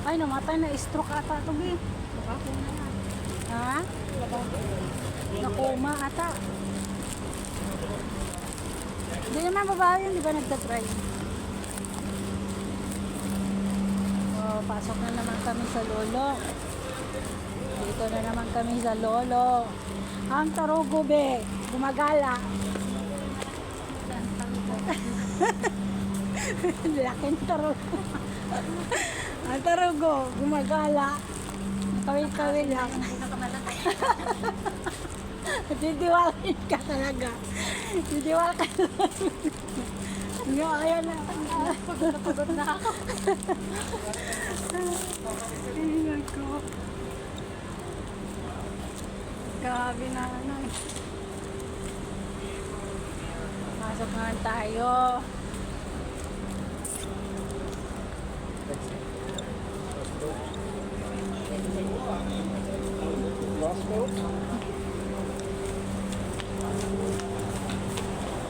Ay, namatay na stroke ata ito, Bi. Ha? Nakuma ata. Hindi naman babae yun, di ba nagtatry? Oh, pasok na naman kami sa lolo. Dito na naman kami sa lolo. Ang tarugo, be. Gumagala. Laking tarugo. Ang tarugo, gumagala. Kawil-kawil lang. Didiwalin ka talaga. Didiwal ka talaga. Ayan na. Pagod na ako. Ay, ko. Grabe na ano. Pasok nga tayo.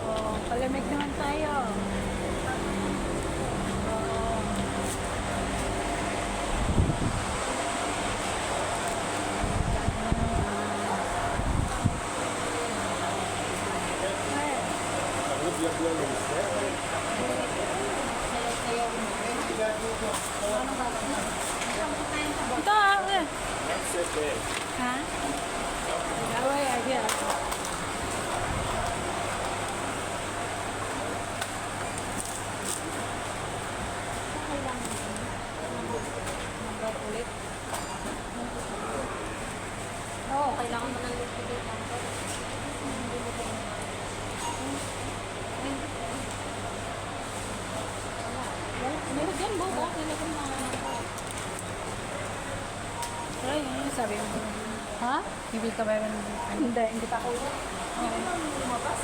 Oh, palamig naman tayo. Ito, ha? Away, idea. Ulit. Oo, kailangan mo ng liquid number. Meron dyan, bobo. Nilagyan mo nga. Ay, sabi mo. Ha? Hindi ka meron. Hindi pa ako. Lumabas?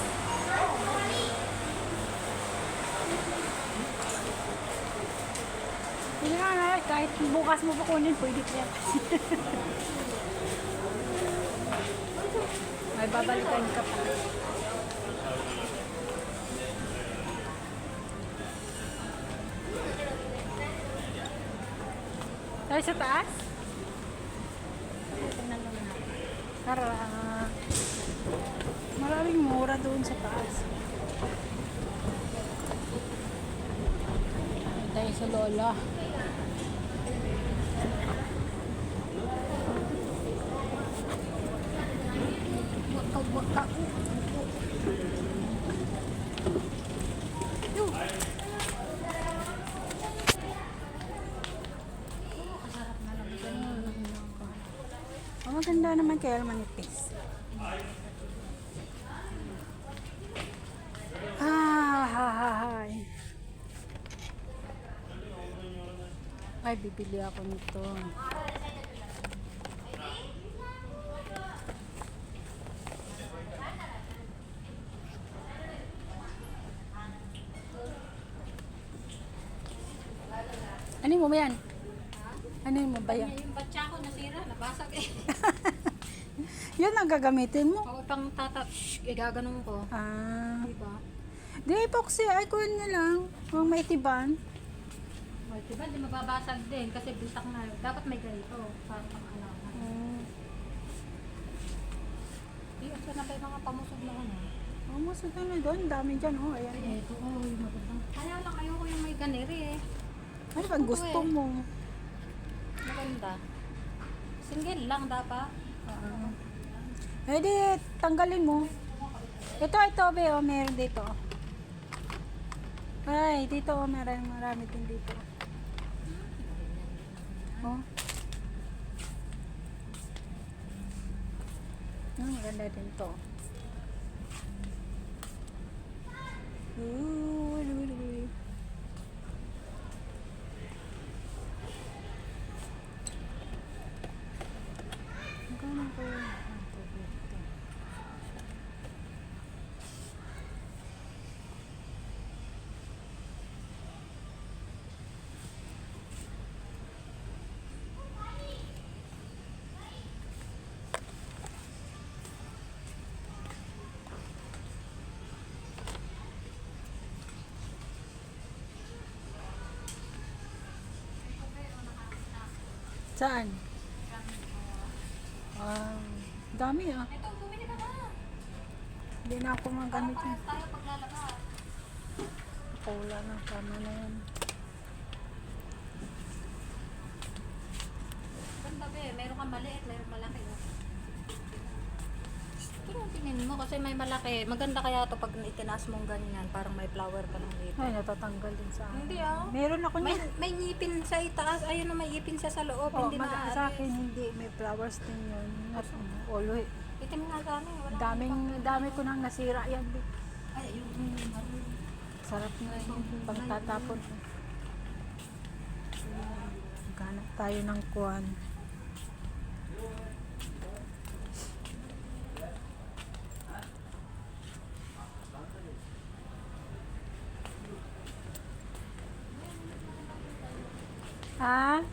Hindi nga na, kahit bukas mo pa kunin, pwede kaya. May babalikan ka pa. Tayo sa taas? Tara. Maraming mura doon sa taas. Tayo sa lola. Waka. Ang maganda naman kaya manipis. Ay, bibili ako nito. Ano mo ba yan? Ano mo ba yan? Yung batya ko nasira, nabasag eh. Yan ang gagamitin mo? Oo, pang gaganon ko. Ah. Diba? Di epoxy, ay kunin na lang. Huwag maitiban. O, diba, di mababasag din kasi bitak na. Dapat may ganito. Para pang alaman. Yung saan na ba yung mga pamusog na ano? Oh, masada na doon. Dami dyan. Oh, ayan. Ay, ito. Oh, yung magandang. Kaya lang ayoko yung may ganiri eh. Ano pag gusto mo? Maganda. Single lang dapat. Eh di, tanggalin mo. Ito, be, oh, meron dito. Ay, dito, oh, marami din dito. Oh. Maganda din to. Magkano po yun? Saan? Dami ah. Ito, bumili ka na. Hindi na ako magamit yun. Parang tayo paglalabas. Ako wala na, tama na yan. Ganda be, meron kang maliit, meron malaki. Oh. Pero tingin mo kasi may malaki. Maganda kaya to pag itinaas mong ganyan, parang may flower pa lang dito. Ay, natatanggal din sa akin. Hindi ah. Meron ako May, niya. may ngipin sa itaas, ayun na may ngipin siya sa loob, Oh, hindi na sa akin hindi. May flowers din yun. Oloy. Itim nga sana eh. Wala Dami ko nang nasira yan. Di. Ay, yung Sarap nga yun. Pagtatapon. Maghanap tayo ng kuwan. Ha?